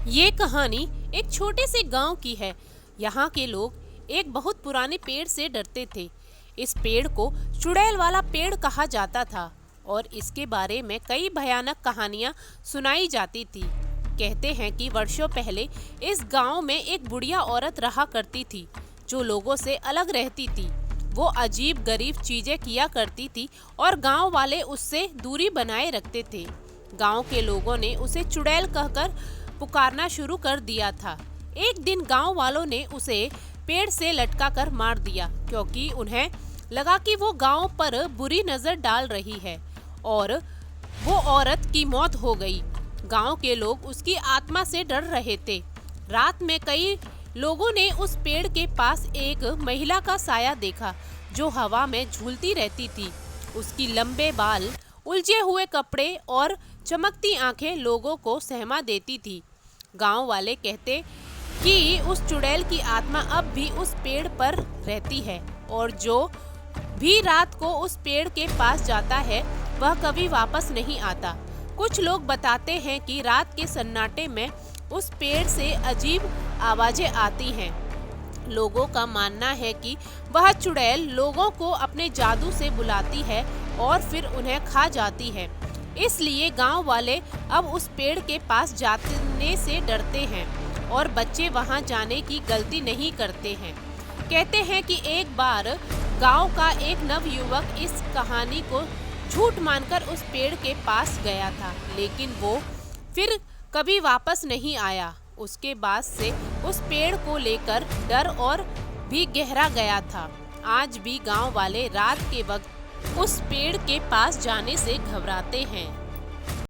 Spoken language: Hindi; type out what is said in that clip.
ये कहानी एक छोटे से गांव की है। यहाँ के लोग एक बहुत पुराने पेड़ से डरते थे। इस पेड़ को चुड़ैल वाला पेड़ कहा जाता था और इसके बारे में कई भयानक कहानियाँ सुनाई जाती थी। कहते हैं कि वर्षों पहले इस गांव में एक बुढ़िया औरत रहा करती थी जो लोगों से अलग रहती थी। वो अजीब गरीब चीजें किया करती थी और गांव वाले उससे दूरी बनाए रखते थे। गांव के लोगों ने उसे चुड़ैल कहकर पुकारना शुरू कर दिया था। एक दिन गांव वालों ने उसे पेड़ से लटका कर मार दिया क्योंकि उन्हें लगा कि वो गांव पर बुरी नजर डाल रही है और वो औरत की मौत हो गई। गांव के लोग उसकी आत्मा से डर रहे थे। रात में कई लोगों ने उस पेड़ के पास एक महिला का साया देखा जो हवा में झूलती रहती थी। उसकी लंबे बाल, उलझे हुए कपड़े और चमकती आंखें लोगों को सहमा देती थी। गांव वाले कहते कि उस चुड़ैल की आत्मा अब भी उस पेड़ पर रहती है और जो भी रात को उस पेड़ के पास जाता है वह कभी वापस नहीं आता। कुछ लोग बताते हैं कि रात के सन्नाटे में उस पेड़ से अजीब आवाजें आती हैं। लोगों का मानना है कि वह चुड़ैल लोगों को अपने जादू से बुलाती है और फिर उन्हें खा जाती है। इसलिए गांव वाले अब उस पेड़ के पास जाने से डरते हैं और बच्चे वहां जाने की गलती नहीं करते हैं। कहते हैं कि एक बार गांव का एक नवयुवक इस कहानी को झूठ मानकर उस पेड़ के पास गया था, लेकिन वो फिर कभी वापस नहीं आया। उसके बाद से उस पेड़ को लेकर डर और भी गहरा गया था। आज भी गांव वाले रात के वक्त उस पेड़ के पास जाने से घबराते हैं।